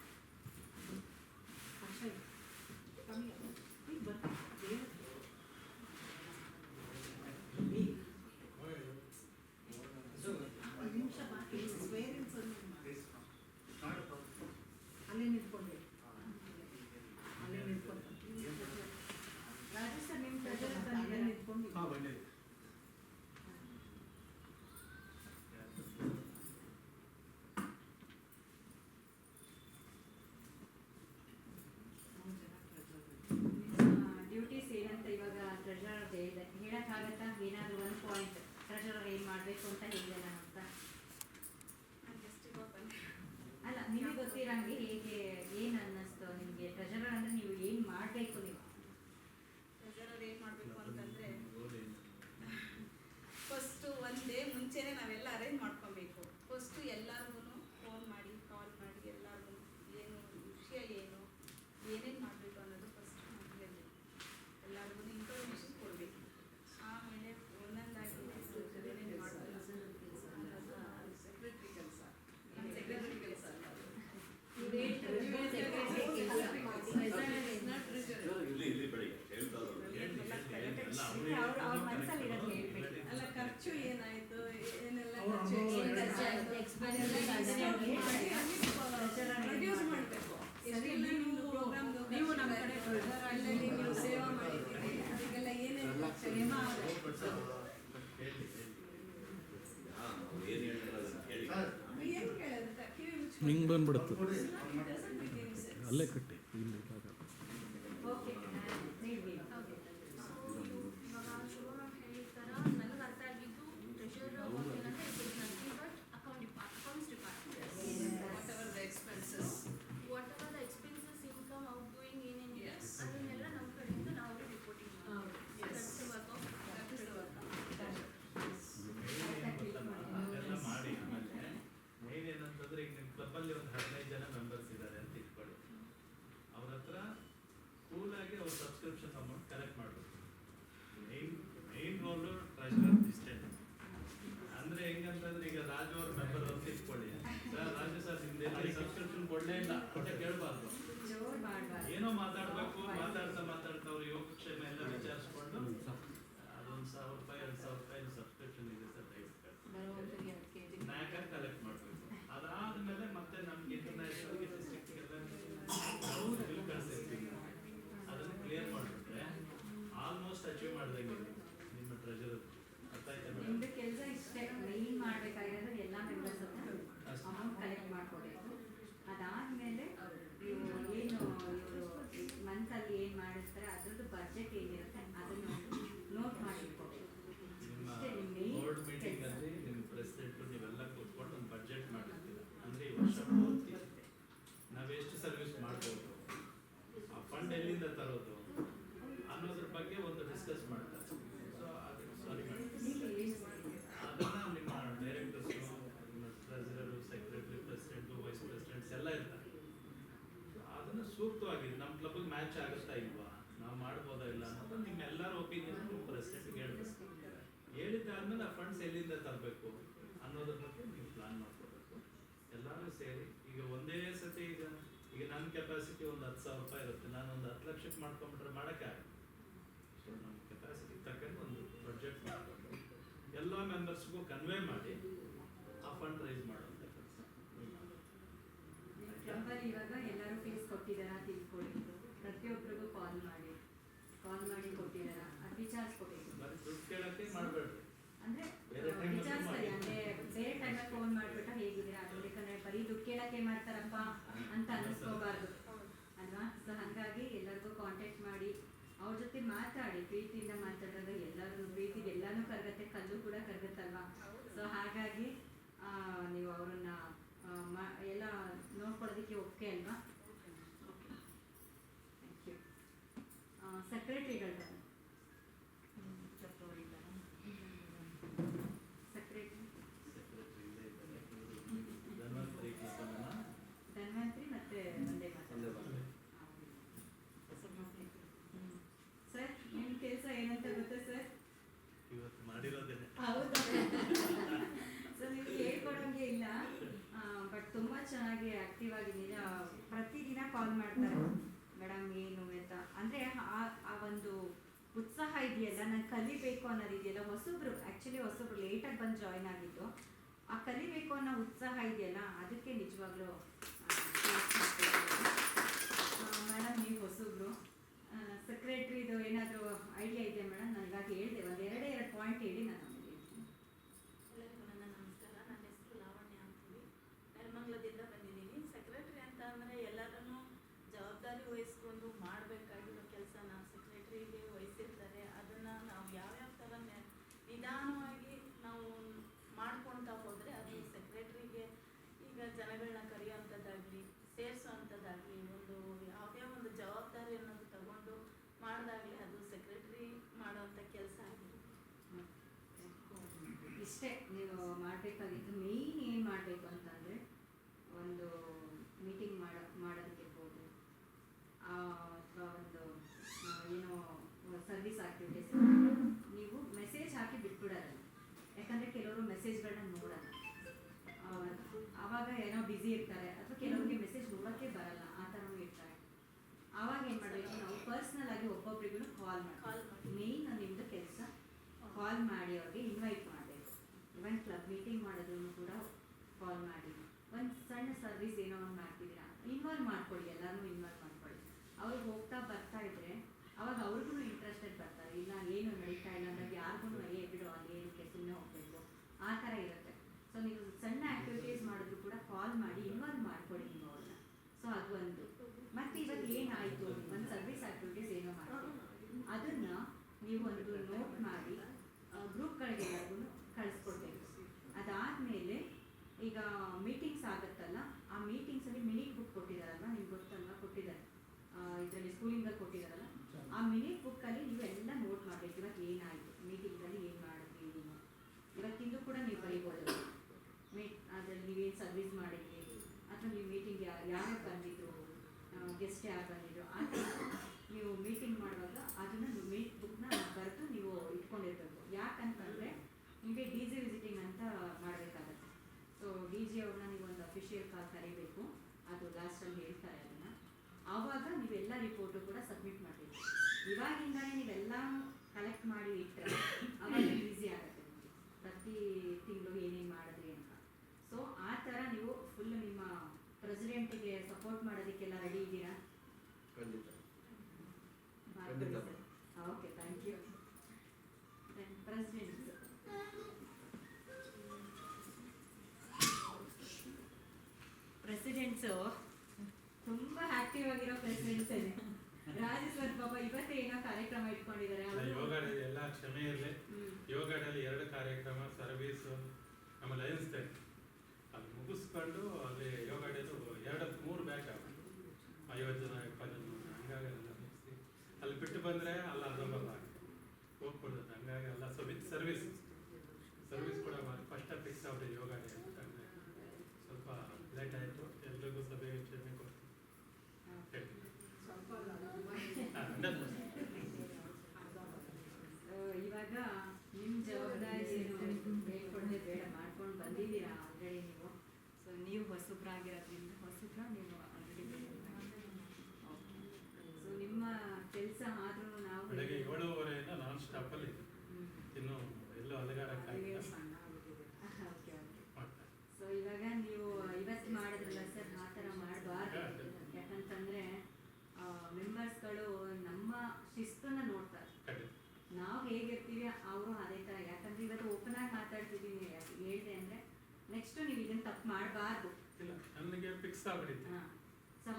ಅಲ್ಲೇ ನಿಂತ್ಕೊಂಡ್ರಿ, ಅಲ್ಲೇ ನಿಂತ್ಕೊಂಡು ರಾಜು ಸರ್ ನಿಮ್ಮ ಟ್ರೆಜರರ್ ಬಂದಿದೆ, ನಿಂತ್ಕೊಂಡು. ಡ್ಯೂಟೀಸ್ ಏನಂತ ಇವಾಗ ಟ್ರೆಜರರ್ ಹೇಳಿದೆ, ಹೇಳೋಕ್ಕಾಗತ್ತಾ? ಏನಾದರೂ ಒಂದು ಪಾಯಿಂಟ್ ಟ್ರೆಜರರ್ ಏನು ಮಾಡಬೇಕು ಅಂತ ಹೇಳಿದೆ ನಾನು ಅಂತ. ಅಲ್ಲ, ನಿಮಗೆ ಗೊತ್ತಿರಂಗೆ ಹೇಗೆ ಏನು ಅನ್ನಿಸ್ತು ನಿಮಗೆ? ಟ್ರೆಜರರ್ ಅಂದರೆ ನೀವು ಏನು ಮಾಡಬೇಕು? ನೀವು ಟ್ರೆಜರರ್ ಏನು ಮಾಡಬೇಕು ಅಂತಂದರೆ ಫಸ್ಟು ಒಂದು ಡೇ ಮುಂಚೆನೇ ನಾವೆಲ್ಲ ಅರೇಂಜ್ ಮಾಡ್ಕೊಬೇಕು. ಫಸ್ಟು ಎಲ್ಲರಿಗೂ ಫೋನ್ ಮಾಡಿ ಕಾಲ್ ಮಾಡಿ ಎಲ್ಲರಿಗೂ ಏನು ವಿಷಯ ಏನು ಏನೇನು ಮಾಡಬೇಕು ಅನ್ನೋದು ಫಸ್ಟ್ ಮೊದಲೇ ಎಲ್ಲರಿಗೂ ಇನ್ಫಾರ್ಮೇಷನ್ ಕೊಡಬೇಕು. ಆಮೇಲೆ ಒಂದೊಂದಾಗಿ ಏನೇನು ಮಾಡಬೇಕು ಅನ್ನೋದು ಸೆಕ್ರೆಟ್ರಿ ಕೆಲಸ. ಸೆಕ್ರೆಟ್ರಿ ಕೆಲಸ ಅಲ್ಲ, ಅಲ್ಲ ಖರ್ಚು ಏನಾಯಿತು, ಏನೆಲ್ಲ ರಿಡ್ಯೂಸ್ ಮಾಡಬೇಕು. ಎಷ್ಟೆಲ್ಲ ನಿಮ್ಮದು ಪ್ರೋಗ್ರಾಮ್ದು ನೀವು ನಮ್ಮ ಕಡೆ ಅಲ್ಲಲ್ಲಿ ನೀವು ಸೇವಾ ಮಾಡಿದ್ದೀರಿ, ಅದಕ್ಕೆಲ್ಲ ಏನೇನು ಕ್ಷೇಮ ಏನು ಕೇಳೋದು ಕಿವಿ ಮುಚ್ಚಿ ಹಿಂಗೆ ಬಂದ್ಬಿಡುತ್ತೆ ಅಲ್ಲೇ ಕಟ್ಟಿ ಇಲ್ಲಿ ಓಕೆ ನೀಡಿ. ಇವಾಗ ಶುಭ ಹೇಳಿದ ಥರ ನನಗೆ ಅರ್ಥ ಆಗಿದ್ದು ಟ್ರೆಷರ್ ಏನಂದರೆ it is nothing but accounts department. What ever the expenses income out going ಏನೇನಿದೆ ಅದನ್ನೆಲ್ಲ ನಮ್ಮ ಕಡೆಯಿಂದ ನಾವು ರಿಪೋರ್ಟಿಂಗ್ ಅದೆಲ್ಲ ಮಾಡಿ ಆಮೇಲೆ ಮೇನ್ ಏನಂತಂದ್ರೆ ಈಗ ನಿಮ್ಮ ಕ್ಲಬ್ಬಲ್ಲಿ ಒಂದು 15 ಜನ ಮೆಂಬರ್ಸ್ ಇದ್ದಾರೆ ಅಂತ ಇಟ್ಕೊಳ್ಳಿ. ಅವ್ರ ಹತ್ರ ಅದೆಲ್ಲ ಫಂಡ್ಸ್ ಎಲ್ಲಿಂದ ತರಬೇಕು ಅನ್ನೋದ್ರ ಬಗ್ಗೆ ನೀವು ಪ್ಲಾನ್ ಮಾಡ್ಕೋಬೇಕು. ಎಲ್ಲರೂ ಸೇರಿ ಈಗ ಒಂದೇ ಸತಿ ಈಗ ನನ್ನ ಕೆಪಾಸಿಟಿ ಒಂದು 10,000 ರೂಪಾಯಿ ಇರುತ್ತೆ, ನಾನು ಒಂದು 10 ಲಕ್ಷಕ್ಕೆ ಮಾಡ್ಕೊಂಡ್ಬಿಟ್ರೆ ಮಾಡೋಕ್ಕಾಗಲ್ಲ. ಸೊ ನಮ್ಮ ಕೆಪಾಸಿಟಿ ತಕ್ಕಂಗೆ ಒಂದು ಪ್ರೊಜೆಕ್ಟ್ ಮಾಡಬೇಕು, ಎಲ್ಲ ಮೆಂಬರ್ಸ್ಗೂ ಕನ್ವೆ ಮಾಡಿ ಆ ಫಂಡ್ ರೈಸ್ ಮಾಡುವಂಥ ಕೆಲಸ. ಕ್ಲಬ್ಬಲ್ಲಿ ಇವಾಗ ಎಲ್ಲರೂ ಫೀಸ್ ಕೊಟ್ಟಿದ್ದಾರಾ ತಿಳ್ಕೊಳ್ಳಿ, ಪ್ರತಿಯೊಬ್ಬರಿಗೂ ಕಾಲ್ ಮಾಡಿ ಕೊಟ್ಟಿದ್ದಾರಾ ಅದು ವಿಚಾರಿಸ್ಕೊಬೇಕು. ಬರೀ ದುಡ್ಡು ಕೇಳೋಕ್ಕೆ ಮಾಡಬೇಡ್ರಿ, ಅಂದ್ರೆ ಬೇರೆ time ವಿಚಾರಿಸ್ತಾರೆ, ಅಲ್ಲಿ ಅಂದ್ರೆ ಬೇರೆ ಟೈಮಲ್ಲಿ ಫೋನ್ ಮಾಡ್ಬಿಟ್ಟು ಹೇಗಿದ್ದೀರಾ ಅದು, ಯಾಕಂದ್ರೆ ಬರೀ ದುಡ್ಡು ಕೇಳಕ್ಕೆ ಮಾಡ್ತಾರಪ್ಪ ಅಂತ ಅನಿಸ್ಕೋಬಾರ್ದು ಅಲ್ವಾ. ಸೊ ಹಾಗಾಗಿ ಎಲ್ಲರಿಗೂ ಕಾಂಟ್ಯಾಕ್ಟ್ ಮಾಡಿ ಅವ್ರ ಜೊತೆ ಮಾತಾಡಿ, ಪ್ರೀತಿಯಿಂದ ಮಾತಾಡಿದಾಗ ಎಲ್ಲರೂ ಪ್ರೀತಿಗೆ ಎಲ್ಲಾನು ಕರಗತ್ತೆ, ಕಲ್ಲು ಕೂಡ ಕರಗತ್ತಲ್ವಾ. ಸೊ ಹಾಗಾಗಿ ನೀವು ಅವ್ರನ್ನ ಎಲ್ಲ ನೋಡ್ಕೊಳ್ಳೋದಕ್ಕೆ ಓಕೆ ಅಲ್ವಾ. Thank you. ಸೆಕ್ರೆಟ್ರಿಗಳು ಧನ್ವಂತ್ರಿ ಮತ್ತೆ ಒಂದೇ ಸರ್, ನಿಮ್ಮ ಕೆಲಸ ಏನಂತ ಗೊತ್ತಾ ಸರ್? ಇವತ್ತು ಮಾಡಿರೋದೇನೆ. ಹೌದಾ? ಸೊ ನೀವು ಹೇಳ್ಕೊಡೋಂಗೆ ಇಲ್ಲ, ಬಟ್ ತುಂಬ ಚೆನ್ನಾಗಿ ಆಕ್ಟಿವ್ ಆಗಿದ್ದೀರಿ. ಪ್ರತಿದಿನ ಕಾಲ್ ಮಾಡ್ತಾರೆ ಮೇಡಮ್ ಏನು ಅಂತ, ಅಂದರೆ ಆ ಒಂದು ಉತ್ಸಾಹ ಇದೆಯಲ್ಲ, ನಾನು ಕಲಿಬೇಕು ಅನ್ನೋದಿದೆಯಲ್ಲ, ಹೊಸಬ್ರು ಲೇಟಾಗಿ ಬಂದು ಜಾಯ್ನ್ ಆಗಿದ್ದು, ಆ ಕಲಿಬೇಕು ಅನ್ನೋ ಉತ್ಸಾಹ ಇದೆಯಲ್ಲ, ಅದಕ್ಕೆ ನಿಜವಾಗ್ಲೂ ಮೇಡಮ್ ನೀವು ಹೊಸಬ್ರು. ಸೆಕ್ರೆಟ್ರಿದು ಏನಾದರೂ ಐಡಿಯಾ ಇದೆಯಾ ಮೇಡಮ್? ನಾನು ಇವಾಗ ಹೇಳಿದೆ, ಎರಡು ಪಾಯಿಂಟ್ ಹೇಳಿ ನಾನು ಎಲ್ಲರಿಗೂ ನನ್ನ ನಮಸ್ಕಾರ. ನನ್ನ ಹೆಸರು ಲಾವಣ್ಯ ಅಂತೀವಿ, ನೆಲಮಂಗಲದಿಂದ ಬಂದಿದ್ದೀನಿ. ಸೆಕ್ರೆಟ್ರಿ ಅಂತ ಅಂದರೆ ಎಲ್ಲರನ್ನೂ ಜವಾಬ್ದಾರಿ ವಹಿಸ್ಕೊಂಡು ಮಾಡಬೇಕಾಗಿರೋ ಕೆಲಸ ನಾವು ಸೆಕ್ರೆಟ್ರಿಗೆ ವಹಿಸಿರ್ತಾರೆ. ಅದನ್ನು ನಾವು ಯಾವ್ಯಾವ ಥರ ನಿಧಾನವಾಗಿ ನಾವು ಮಾಡ್ಕೊಳ್ತಾ ಹೋದರೆ ಅದು ಸೆಕ್ರೆಟ್ರಿಗೆ ಈಗ ಜನಗಳನ್ನ ಕರೆಯುವಂಥದ್ದಾಗಲಿ ಸೇರಿಸುವಂಥದ್ದಾಗಲಿ ಒಂದು ಯಾವುದೇ ಒಂದು ಜವಾಬ್ದಾರಿ ಅನ್ನೋದು ತಗೊಂಡು ಮಾಡಿದಾಗಲಿ ಅದು ಸೆಕ್ರೆಟ್ರಿ ಮಾಡುವಂಥ ಕೆಲಸ ಆಗಿರುತ್ತೆ. ಇಷ್ಟೇ ನೀವು ಮಾಡಬೇಕಾಗಿತ್ತು. ಮೇಯ್ನ್ ಏನು ಮಾಡಬೇಕು ಅಂತಂದರೆ, ಒಂದು ಮೀಟಿಂಗ್ ಮಾಡೋದಕ್ಕಿರ್ಬೋದು, ಅಥವಾ ಒಂದು ಏನೋ ಸರ್ವಿಸ್ ಆಕ್ಟಿವಿಟೀಸ್, ನೀವು ಮೆಸೇಜ್ ಹಾಕಿ ಬಿಟ್ಬಿಡೋದು. ಯಾಕಂದರೆ ಕೆಲವರು ಮೆಸೇಜ್ಗಳನ್ನ ನೋಡೋಲ್ಲ, ಆವಾಗ ಏನೋ ಬ್ಯುಸಿ ಇರ್ತಾರೆ, ಅಥವಾ ಕೆಲವರಿಗೆ ಮೆಸೇಜ್ ನೋಡೋಕ್ಕೆ ಬರಲ್ಲ, ಆ ಥರನೂ ಇರ್ತಾರೆ. ಆವಾಗ ಏನು ಮಾಡಬೇಕು, ನಾವು ಪರ್ಸ್ನಲ್ ಆಗಿ ಒಬ್ಬೊಬ್ರಿಗೂ ಕಾಲ್ ಮಾಡಿ, ಮೇಯ್ನ್ ನಿಮ್ಮದು ಕೆಲಸ ಕಾಲ್ ಮಾಡಿ ಅವ್ರಿಗೆ ಇನ್ವೈಟ್ ಮಾಡಬೇಕು. ಇವನ್ ಕ್ಲಬ್ ಮೀಟಿಂಗ್ ಮಾಡೋದನ್ನು ಕೂಡ ಕಾಲ್ ಮಾಡಿ, ಒಂದು ಸಣ್ಣ ಸರ್ವಿಸ್ ಏನೋ ಒಂದು ಮಾಡ್ತಿದ್ದೀರಾ, ಇನ್ವಾಲ್ವ್ ಮಾಡ್ಕೊಳ್ಳಿ, ಎಲ್ಲರೂ ಇನ್ವಾಲ್ವ್ ಮಾಡ್ಕೊಳ್ಳಿ. ಅವ್ರಿಗೆ ಹೋಗ್ತಾ ಬರ್ತಾ ಇದ್ರೆ ಅವಾಗ ಅವ್ರಿಗೂ ಇಂಟ್ರೆಸ್ಟೆಡ್ ಬರ್ತಾರೆ. ಇಲ್ಲ ಏನು ನಡೀತಾ ಇಲ್ಲ ಅಂದಾಗ ಯಾರಿಗೂ ಬಿಡು ಅಲ್ಲಿ ಏನಕ್ಕೆ ಸುಮ್ಮನೆ ಹೋಗಬೇಕು, ಆ ಥರ ಇರುತ್ತೆ. ಸೊ ನೀವು ಸಣ್ಣ ಆ್ಯಕ್ಟಿವಿಟೀಸ್ ಮಾಡಿದ್ರು ಕೂಡ ಕಾಲ್ ಮಾಡಿ ಇನ್ವಾಲ್ವ್ ಮಾಡ್ಕೊಳ್ಳಿ ನೀವು ಅವ್ರನ್ನ. ಸೊ ಅದು ಒಂದು. ಮತ್ತು ಇವತ್ತು ಏನಾಯಿತು, ಒಂದು ಸರ್ವಿಸ್ ಆ್ಯಕ್ಟಿವಿಟೀಸ್ ಏನೋ ಮಾಡ್ತೀವಿ, ಅದನ್ನು ನೀವು ಒಂದು ನೋಟ್ ಮಾಡಿ ಗ್ರೂಪ್ಗಳಿಗೆ ಎಲ್ಲರಿಗೂ ಕಳಿಸ್ಕೊಡ್ಬೇಕು. ಅದಾದಮೇಲೆ ಈಗ ಮೀಟಿಂಗ್ಸ್ ಆಗುತ್ತಲ್ಲ, ಆ ಮೀಟಿಂಗ್ಸಲ್ಲಿ ಮಿನಿಟ್ ಬುಕ್ ಕೊಟ್ಟಿದ್ದಾರಲ್ವ, ನಿಮ್ಗೆ ಗೊತ್ತಲ್ವ, ಕೊಟ್ಟಿದ್ದಾರೆ ಇದರಲ್ಲಿ ಸ್ಕೂಲಿಂಗಲ್ಲಿ ಕೊಟ್ಟಿದ್ದಾರಲ್ಲ, ಆ ಮಿನಿಟ್ ಬುಕ್ಕಲ್ಲಿ ನೀವೆಲ್ಲ ನೋಟ್ ಮಾಡಬೇಕು. ಇವತ್ತು ಏನಾಯಿತು ಮೀಟಿಂಗಲ್ಲಿ, ಏನು ಮಾಡಿದ್ವಿ ನೀವು, ಇವತ್ತಿಂದು ಕೂಡ ನೀವು ಬರೀಬೋದು. ಅದರಲ್ಲಿ ನೀವೇನು ಸರ್ವಿಸ್ ಮಾಡಿದ್ವಿ, ಅಥವಾ ನೀವು ಮೀಟಿಂಗ್ ಯಾರು ಬಂದಿದ್ರು, ಗೆಸ್ಟ್ ಯಾರು ಬಂದಿದ್ರು, ಆ ಥರ ನೀವು ಮೀಟಿಂಗ್ ಮಾಡುವಾಗ ಅದನ್ನು ಮೀಟ್ ಬುಕ್ನ ಬರೆದು ನೀವು ಇಟ್ಕೊಂಡಿರ್ಬೇಕು. ಯಾಕಂತಂದರೆ ನಿಮಗೆ ಡಿ ಜಿ ವಿಸಿಟಿಂಗ್ ಅಂತ ಮಾಡಬೇಕಾಗತ್ತೆ. ಸೊ ಡಿ ಜಿ ಅವ್ರನ್ನ ನೀವು ಒಂದು ಅಫಿಷಿಯಲ್ ಕಾಲ್ ಕರೀಬೇಕು, ಅದು ಲಾಸ್ಟಲ್ಲಿ ಹೇಳ್ತಾರೆ ಅದನ್ನು. ಆವಾಗ ನೀವೆಲ್ಲ ರಿಪೋರ್ಟು ಕೂಡ ಸಬ್ಮಿಟ್ ಮಾಡಬೇಕು. ಇವಾಗಿಂದಲೇ ನೀವೆಲ್ಲ ಕಲೆಕ್ಟ್ ಮಾಡಿ ಇಟ್ಟರೆ ಆವಾಗ ಈಸಿ ಆಗುತ್ತೆ ನಿಮಗೆ, ಪ್ರತಿ ತಿಂಗಳು ಏನೇನು ಮಾಡಿದ್ರಿ ಅಂತ. ಸೊ ಆ ಥರ ನೀವು ಫುಲ್ ನಿಮ್ಮ ಪ್ರೆಸಿಡೆಂಟಿಗೆ ಸಪೋರ್ಟ್ ಮಾಡೋದಕ್ಕೆಲ್ಲ ರೆಡಿ ಇದ್ದೀರಾ? ಖಂಡಿತ. Okay, thank you. President presidents ತುಂಬ ಆಕ್ಟಿವ್ ಆಗಿರೋ ಪ್ರೆಸಿಡೆಂಟ್ಸೇ. ರಾಜು ಸರ್ ಪಾಪ ಇವತ್ತೇ ಏನೋ ಕಾರ್ಯಕ್ರಮ ಇಟ್ಕೊಂಡಿದ್ದಾರೆ. ಯೋಗ ಡೇ ಎಲ್ಲ ಕ್ಷಮೆ ಇರಲಿ. ಯೋಗ ಡೇಲಿ 2 ಕಾರ್ಯಕ್ರಮ, ಸರ್ವೀಸು, ಆಮೇಲೆ ಲಯನ್ಸ್ ಡೇ, ಅಲ್ಲಿ ಮುಗಿಸ್ಕೊಂಡು ಅಲ್ಲಿ ಯೋಗ ಡೇದು 2-3 ಬ್ಯಾಚ್ ಆಗುತ್ತೆ, 50 ಜನ 20 ಜನ, ಹಂಗಾಗಿ ಎಲ್ಲ ಮುಗಿಸಿ ಅಲ್ಲಿ ಬಿಟ್ಟು ಬಂದರೆ ಅಲ್ಲ ಅದೊಂಬಲ್ಲ ಹೋಗ್ಬಿಡ್ತದೆ. ಹಂಗಾಗಿ ಎಲ್ಲ ವಿತ್ ಸರ್ವಿಸ್ ಕೂಡ ಫಸ್ಟ್ ಫಿಕ್ಸ್ ಆಗುತ್ತೆ ಯೋಗ ಡೇ. ಸ್ವಲ್ಪ ಲೇಟ್ ಆಯಿತು, ಎಲ್ರಿಗೂ ಸಭೆಗೆ ಕ್ಷಮೆ ಕೊಡ್ತೀನಿ. ಇವಾಗ ನಿಮ್ಮ ಜವಾಬ್ದಾರಿ ಏನು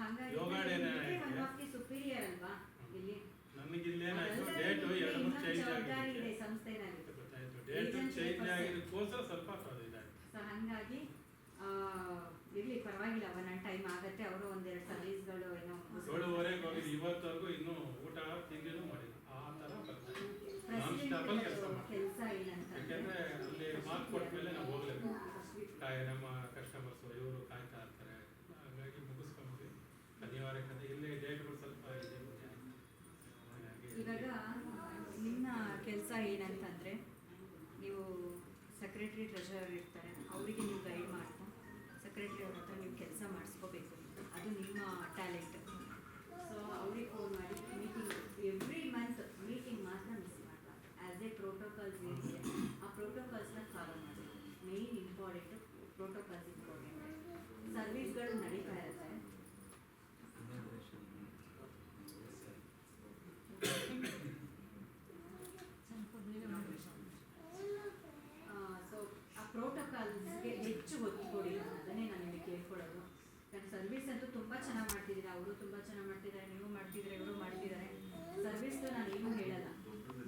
ಹಂಗಾಗಿ ಯೋಗ ಡೇನೇ ಒನ್ ಆಫ್ ದಿ ಸುಪೀರಿಯರ್ ಅಲ್ವಾ ಇಲ್ಲಿ. ನನಗಿಲ್ಲೇನಾಯ್ತು ಅದಲ್ಲದೆ ಡೇಟು ನಿಮ್ಗೆ ಎರಡು ಮೂರು ಇನ್ನೊಂದು ಚೇಂಜ್ ಜವಾಬ್ದಾರಿ ಇದೆ ಆಗಿದೆ ಸಂಸ್ಥೆನಲ್ಲಿ. ಗೊತ್ತಾಯ್ತು. ಡೇಟು ಚೇಂಜ್ ಆಗಿದ್ದಕ್ಕೋಸ್ಕರ ಸ್ವಲ್ಪ ಇದಾಯ್ತು. ಸೊ ಹಾಗಾಗಿ ಇರ್ಲಿ ಪರವಾಗಿಲ್ಲ, ಒಂದೊಂದು ಟೈಮ್ ಆಗತ್ತೆ. ಅವರು ಒಂದೆರಡು ಸರ್ವಿಸ್ಗಳು ಏನೋ 7:30 ಹೋಗಿದ್ದು ಇವತ್ತವರೆಗೂ ಇನ್ನೂ ಊಟ ತಿಂಡಿನೂ ಮಾಡಿಲ್ಲ. ಆ ಥರ ಬರ್ತಾರೆ ನಾನ್ ಸ್ಟಾಪಲ್ಲಿ ಕೆಲಸ ಮಾಡ್ತಾರೆ. ಕೆಲಸ ಏನಂತಂದ್ರೆ ಯಾಕೆಂದರೆ ಅಲ್ಲಿ ಮಾರ್ಕ್ ಕೊಟ್ಟ ಮೇಲೆ ನಾವು ಹೋಗ್ಲೇಬೇಕು. ನಮ್ಮ ಕಸ್ಟಮರ್ಸು ಇವರು ಕಾಯ್ತಾ ಇರ್ತಾರೆ. ಹಾಗಾಗಿ ಮುಗಿಸ್ಕೊಂಡ್ವಿ ಅನಿವಾರ್ಯಕ್ಕೆ. ಇಲ್ಲಿ ಡೇಟ್ಗಳು ಸ್ವಲ್ಪ ಇದೆ. ಇವಾಗ ನಿಮ್ಮ ಕೆಲಸ ಏನಂತಂದರೆ, ನೀವು ಸೆಕ್ರೆಟ್ರಿ ಟ್ರೆಷರರ್ ಇರ್ತಾರೆ, ಅವರಿಗೆ ನೀವು ಗೈಡ್ ಮಾಡ್ತಾ ಸೆಕ್ರೆಟ್ರಿ ಅವ್ರ ಹತ್ರ ನೀವು ಕೆಲಸ ಮಾಡಿಸ್ಕೋಬೇಕು. ಅದು ನಿಮ್ಮ ಟ್ಯಾಲೆಂಟ್. ಸೊ ಅವ್ರಿಗೆ ಫೋನ್ ಮಾಡಿ ಮೀಟಿಂಗ್ ಎವ್ರಿ ಮಂತ್ ಮೀಟಿಂಗ್ ಮಾತ್ರ ಮಿಸ್ ಮಾಡಬಾರ್ದು. ಆ್ಯಸ್ ಎ ಪ್ರೋಟೋಕಾಲ್ಸ್ ಏನಿದೆ ಆ ಪ್ರೋಟೋಕಾಲ್ಸ್ನ ಫಾಲೋ ಮಾಡಬೇಕು. Main important protocols important. ಸರ್ವಿಸ್ಗಳು ನಡೀತಾ ಇರುತ್ತೆ. ಸೊ ಆ ಪ್ರೋಟೋಕಾಲ್ಸ್ಗೆ ಹೆಚ್ಚು ಒತ್ತು ಕೊಡಿ, ಅದನ್ನೇ ನಾನು ನಿಮಗೆ ಕೇಳ್ಕೊಳ್ಳೋದು. ಯಾಕಂದರೆ ಸರ್ವಿಸ್ ಅಂತೂ ತುಂಬ ಚೆನ್ನಾಗಿ ಮಾಡ್ತಿದ್ದೀರಾ, ಅವರು ತುಂಬ ಚೆನ್ನಾಗಿ ಮಾಡ್ತಿದ್ದಾರೆ, ನೀವು ಮಾಡ್ತಿದ್ದೀರಾ, ಇವರು ಮಾಡ್ತಿದ್ದಾರೆ. ಸರ್ವಿಸ್ದು ನಾನು ಏನೂ ಹೇಳಲ್ಲ.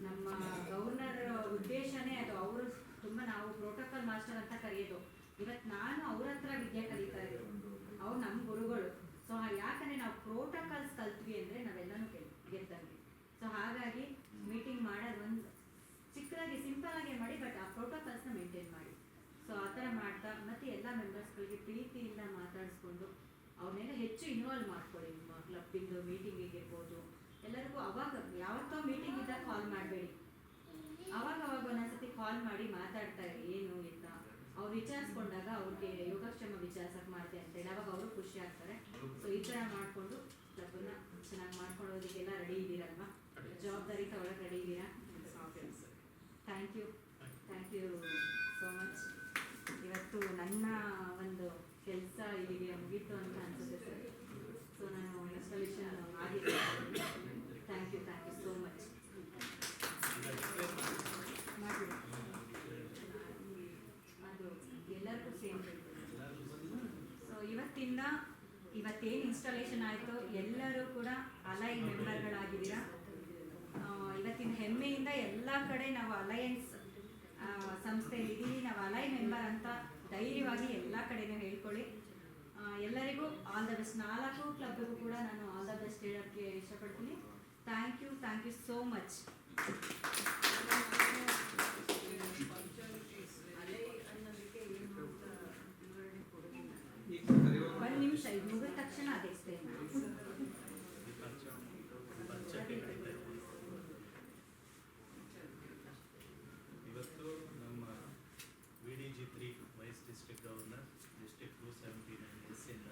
ನಮ್ಮ ಗವರ್ನರ್ ಉದ್ದೇಶನೇ ಅದು. ಅವರು ತುಂಬ ನಾವು ಪ್ರೋಟೋಕಾಲ್ ಮಾಸ್ಟರ್ ಅಂತ ಕರೆಯೋದು. ಇವತ್ತು ನಾನು ಅವ್ರ ಹತ್ರ ವಿದ್ಯೆ ಕಲಿತಾ ಇರೋದು, ಅವ್ರು ನಮ್ಮ ಗುರುಗಳು. ಸೊ ಯಾಕಂದರೆ ನಾವು ಪ್ರೋಟೋಕಾಲ್ಸ್ ಕಲ್ತ್ವಿ ಅಂದರೆ ನಾವೆಲ್ಲನೂ ಗೆದ್ದಂಗೆ. ಸೊ ಹಾಗಾಗಿ ಮೀಟಿಂಗ್ ಮಾಡೋದು ಒಂದು ಚಿಕ್ಕದಾಗಿ ಸಿಂಪಲಾಗಿ ಮಾಡಿ, ಬಟ್ ಆ ಪ್ರೋಟೋಕಾಲ್ಸ್ನ ಮೇಂಟೈನ್ ಮಾಡಿ. ಸೊ ಆ ಥರ ಮಾಡ್ತಾ ಮತ್ತು ಎಲ್ಲ ಮೆಂಬರ್ಸ್ಗಳಿಗೆ ಪ್ರೀತಿಯಿಂದ ಮಾತಾಡಿಸ್ಕೊಂಡು ಅವ್ರನ್ನೆಲ್ಲ ಹೆಚ್ಚು ಇನ್ವಾಲ್ವ್ ಮಾಡ್ಕೊಳ್ಳಿ. ನಿಮ್ಮ ಕ್ಲಬ್ಬಿಂದು ಮೀಟಿಂಗಿಗೆ ಇರ್ಬೋದು, ಎಲ್ಲರಿಗೂ ಅವಾಗ ಯಾವತ್ತೋ ಮೀಟಿಂಗ್ ಇದ್ದಾಗ ಕಾಲ್ ಮಾಡಬೇಡಿ. ಅವಾಗ ಒಂದೊಂದ್ಸತಿ ಕಾಲ್ ಮಾಡಿ ಮಾತಾಡ್ತಾ ಇರಿ ಏನು ಅಂತ. ಅವ್ರು ವಿಚಾರಿಸ್ಕೊಂಡಾಗ ಅವ್ರಿಗೆ ಯೋಗಕ್ಷೇಮ ವಿಚಾರಿಸಕ್ಕೆ ಮಾಡಿದೆ ಅಂತೇಳಿ ಅವಾಗ ಅವರು ಖುಷಿ ಆಗ್ತಾರೆ. ಸೊ ಈ ಥರ ಮಾಡಿಕೊಂಡು ಕ್ಲಬ್ಬನ್ನು ಚೆನ್ನಾಗಿ ಮಾಡ್ಕೊಳ್ಳೋದಕ್ಕೆಲ್ಲ ರೆಡಿ ಇದ್ದೀರಲ್ವಾ? ಜವಾಬ್ದಾರಿ ತಗೊಳಕ್ಕೆ ರೆಡಿ ಇದ್ದೀರಾ? Thank you so much. ಇವತ್ತು ನನ್ನ ಒಂದು ಕೆಲಸ ಇಲ್ಲಿಗೆ ಮುಗೀತು ಅಂತ ಅನಿಸುತ್ತೆ ಸರ್. ಸೊ ನಾನು ಇನ್ಸ್ಟಾಲೇಷನ್ ಆಗಿದೆ. Thank you so much. ಮಾಡಿಬಿಡಿ, ಅದು ಎಲ್ಲರಿಗೂ ಸೇಮ್. ಸೊ ಇವತ್ತೇನು ಇನ್ಸ್ಟಾಲೇಷನ್ ಆಯಿತು ಎಲ್ಲರೂ ಕೂಡ ಅಲೈನ್ ಮೆಂಬರ್ಗಳಾಗಿದ್ದೀರಾ. ಇವತ್ತಿನ ಹೆಮ್ಮೆಯಿಂದ ಎಲ್ಲ ಕಡೆ ನಾವು ಅಲಯನ್ಸ್ ಸಂಸ್ಥೆಯಲ್ಲಿದ್ದೀವಿ, ನಾವು ಅಲೈನ್ ಮೆಂಬರ್ ಅಂತ ಧೈರ್ಯವಾಗಿ ಎಲ್ಲ ಕಡೆನೂ ಹೇಳ್ಕೊಳ್ಳಿ. ಎಲ್ಲರಿಗೂ ಆಲ್ ದ ಬೆಸ್ಟ್. 4 ಕ್ಲಬ್ಗೂ ಕೂಡ ನಾನು ಆಲ್ ದ ಬೆಸ್ಟ್ ಹೇಳೋಕ್ಕೆ ಇಷ್ಟಪಡ್ತೀನಿ. Thank you so much. ಒಂದು ನಿಮಿಷ ಇದು ಮುಗಿದ ತಕ್ಷಣ ಅದು ಎಕ್ಸ್ಪ್ಲೇನ್ ಮಾಡಿ. ಇವತ್ತು ನಮ್ಮ VDG3 vice district governor district 279 ಎಸ್ಸಿಂದ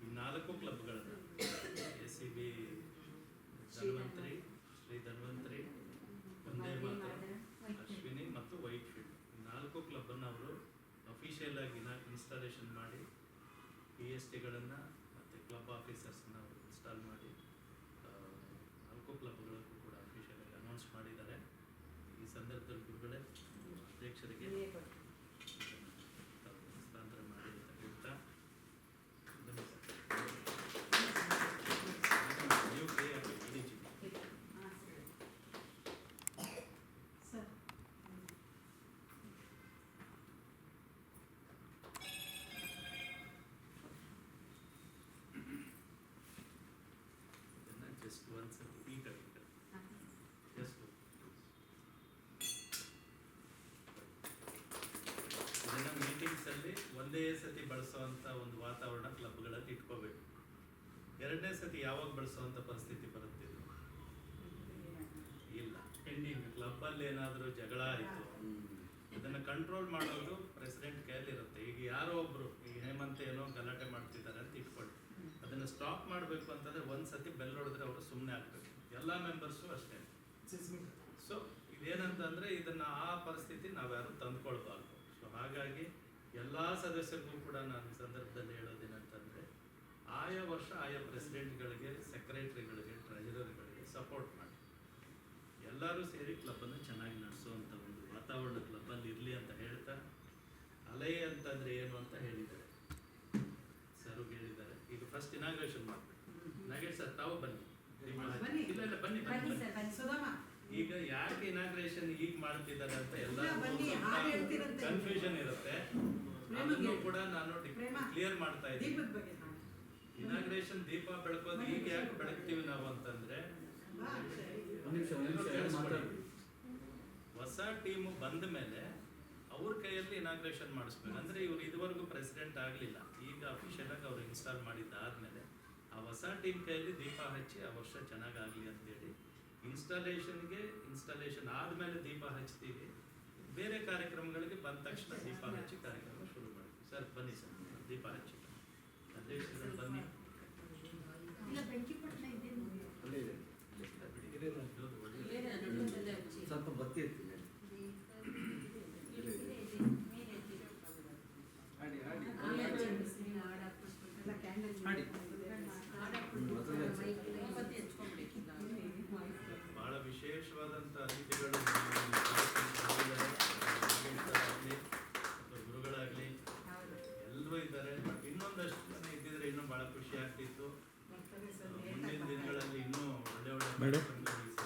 ಈ 4 ಕ್ಲಬ್ಗಳನ್ನು ACB ಧನ್ವಂತರಿ, ಶ್ರೀ ಧನ್ವಂತರಿ, ವಂದೇ ಮಾತರಂ, ಅಶ್ವಿನಿ ಮತ್ತು ವೈಟ್ ಫೀಲ್ಡ್, ಈ 4 ಕ್ಲಬ್ಬನ್ನು ಅವರು ಅಫಿಷಿಯಲ್ ಆಗಿ ಇನ್ಸ್ಟಾಲೇಷನ್ ಮಾಡಿ PSTಗಳನ್ನು ಮತ್ತು ಕ್ಲಬ್ ಆಫೀಸರ್ಸ್ನ ಅವರು ಇನ್ಸ್ಟಾಲ್ ಮಾಡಿ 4 ಕ್ಲಬ್ಗಳಿಗೂ ಕೂಡ ಅಫಿಷಿಯಲ್ ಆಗಿ ಅನೌನ್ಸ್ ಮಾಡಿದ್ದಾರೆ. ಈ ಸಂದರ್ಭದಲ್ಲಿ ಗುರುಗಳೇ ಅಧ್ಯಕ್ಷರಿಗೆ ಹಸ್ತಾಂತರ ಮಾಡಿ ಅಂತ ಹೇಳ್ತಾ ನೀವು ಕೈ ಹಾಕಿ VDG. ಸರ್ ಇದನ್ನು ಜಸ್ಟ್ ಒನ್ಸ್ ಈ ಕಡೆ ಜಸ್ಟ್ ಇದನ್ನು ಮೀಟಿಂಗ್ಸಲ್ಲಿ ಒಂದೇ ಸತಿ ಬಳಸುವಂಥ ಒಂದು ವಾತಾವರಣ ಕ್ಲಬ್ಗಳಲ್ಲಿ ಇಟ್ಕೋಬೇಕು. 2ನೇ ಸತಿ ಯಾವಾಗ ಬಳಸುವಂಥ ಪರಿಸ್ಥಿತಿ ಬರುತ್ತೆ? ಇಲ್ಲ, ಪೆಂಡಿಂಗ್. ಕ್ಲಬ್ಬಲ್ಲಿ ಏನಾದರೂ ಜಗಳ ಆಯಿತು, ಇದನ್ನು ಕಂಟ್ರೋಲ್ ಮಾಡೋದು ಪ್ರೆಸಿಡೆಂಟ್ ಕೈಯಲ್ಲಿರುತ್ತೆ. ಈಗ ಯಾರೋ ಒಬ್ಬರು ಈಗ ಹೇಮಂತ್ ಏನೋ ಗಲಾಟೆ ಮಾಡ್ತಿದ್ದಾರೆ ಅಂತ ಇಟ್ಕೊಳ್ಳಿ, ಅದನ್ನು ಸ್ಟಾಪ್ ಮಾಡಬೇಕು ಅಂತಂದರೆ ಒಂದು ಸತಿ ಬೆಲ್ ಹೊಡೆದ್ರೆ ಅವರು ಸುಮ್ಮನೆ ಆಗಬೇಕು. ಎಲ್ಲ ಮೆಂಬರ್ಸು ಅಷ್ಟೇ. ಸೊ ಇದೇನಂತಂದರೆ ಇದನ್ನು ಆ ಪರಿಸ್ಥಿತಿ ನಾವ್ಯಾರು ತಂದ್ಕೊಳ್ಬಾರ್ದು. ಸೊ ಹಾಗಾಗಿ ಎಲ್ಲ ಸದಸ್ಯರಿಗೂ ಕೂಡ ನಾನು ಈ ಸಂದರ್ಭದಲ್ಲಿ ಹೇಳೋದೇನಂತಂದರೆ ಆಯಾ ವರ್ಷ ಆಯಾ ಪ್ರೆಸಿಡೆಂಟ್ಗಳಿಗೆ, ಸೆಕ್ರೆಟರಿಗಳಿಗೆ, ಟ್ರೆಜರರ್ಗಳಿಗೆ ಸಪೋರ್ಟ್ ಮಾಡಿ ಎಲ್ಲರೂ ಸೇರಿ ಕ್ಲಬ್ಬನ್ನು ಚೆನ್ನಾಗಿ ನಡೆಸುವಂಥ ಒಂದು ವಾತಾವರಣ ಕ್ಲಬ್ಬಲ್ಲಿ ಇರಲಿ ಅಂತ ಹೇಳ್ತಾ, ಅಲೈ ಅಂತಂದರೆ ಏನು ಅಂತ ಹೇಳಿದ್ದಾರೆ, ಸರು ಹೇಳಿದ್ದಾರೆ. ಈಗ ಫಸ್ಟ್ ಇನಾಗ್ರೇಷನ್ ಇನಾಗ್ರೇಷನ್ ಮಾಡ್ಬೇಕು. ನಾಗೇಶ್ ಸರ್ ತಾವು ಬನ್ನಿ. ಬನ್ನಿ. ಇಲ್ಲ ಇಲ್ಲ ಬನ್ನಿ ಬನ್ನಿ ಬನ್ನಿ ಸರ್ ಬನ್ನಿ. ಸುಧಮ್ಮ ಈಗ ಯಾಕೆ ಇನಾಗ್ರೇಷನ್ ಈಗ ಮಾಡ್ತಿದ್ದಾರೆ ಅಂತ ಎಲ್ಲ ಬನ್ನಿ, ಹಾಡು ಹೇಳ್ತಿರಂತೆ. ಕನ್ಫ್ಯೂಷನ್ ಇರುತ್ತೆ. ಪ್ರೇಮಗೆ. ಅದನ್ನು ಕೂಡ ನಾನು ಪ್ರೇಮ. ಕ್ಲಿಯರ್ ಮಾಡ್ತಾ ಇದ್ದೀನಿ. ದೀಪದ ಬಗ್ಗೆ ಹಾಡು. ಇನಾಗ್ರೇಷನ್ ದೀಪ ಬೆಳಕೋದು ಈಗ ಯಾಕೆ ಬೆಳಗ್ತೀವಿ ನಾವು ಅಂತಂದ್ರೆ ಬಾ, ಸರಿ. ಹೊಸ ಟೀಮು ಬಂದ ಮೇಲೆ ಅವ್ರ ಕೈಯಲ್ಲಿ ಇನಾಗ್ರೇಷನ್ ಮಾಡಿಸ್ಬೇಕು. ಅಂದ್ರೆ ಇವ್ರು ಇದುವರೆಗೂ ಪ್ರೆಸಿಡೆಂಟ್ ಆಗಲಿಲ್ಲ, ಈಗ ಅಫಿಷಿಯಲ್ ಆಗಿ ಅವ್ರು ಇನ್ಸ್ಟಾಲ್ ಮಾಡಿದ್ದಾದ್ಮೇಲೆ ಆ ಹೊಸ ಟೀಮ್ ಕೈಯಲ್ಲಿ ದೀಪ ಹಚ್ಚಿ ಆ ವರ್ಷ ಚೆನ್ನಾಗಾಗಲಿ ಅಂತೇಳಿ ಇನ್ಸ್ಟಾಲೇಷನ್ ಆದಮೇಲೆ ದೀಪ ಹಚ್ತೀವಿ. ಬೇರೆ ಕಾರ್ಯಕ್ರಮಗಳಿಗೆ ಬಂದ ತಕ್ಷಣ ದೀಪ ಹಚ್ಚಿ ಕಾರ್ಯಕ್ರಮ ಶುರು ಮಾಡ್ತೀವಿ. ಸರ್ ಬನ್ನಿ ಸರ್, ದೀಪ ಹಚ್ಚಿ ಅಧ್ಯಕ್ಷರು ಬನ್ನಿ. ಇಲ್ಲ ಬೆಂಕಿ ಪಟ್ಟಣ ಇದ್ದೇನೆ. ಸ್ವಲ್ಪ ಬತ್ತಿ ಇರ್ತೀನಿ. ಎಲ್ಲ ಕ್ಯಾಂಡಲ್ ಹಾಡಿ. ಬಹಳ ವಿಶೇಷವಾದಂಥ ಅತಿಥಿಗಳು ನಮ್ಮ ಕಾರ್ಯಕ್ರಮದಲ್ಲಿ ಅಥವಾ ಗುರುಗಳಾಗಲಿ ಎಲ್ಲರೂ ಇದ್ದಾರೆ. ಬಟ್ ಇನ್ನೊಂದಷ್ಟು ಜನ ಇದ್ದಿದ್ರೆ ಇನ್ನೂ ಬಹಳ ಖುಷಿ ಆಗ್ತಿತ್ತು. ಮುಂದಿನ ದಿನಗಳಲ್ಲಿ ಇನ್ನೂ ಒಳ್ಳೆ ಒಳ್ಳೆ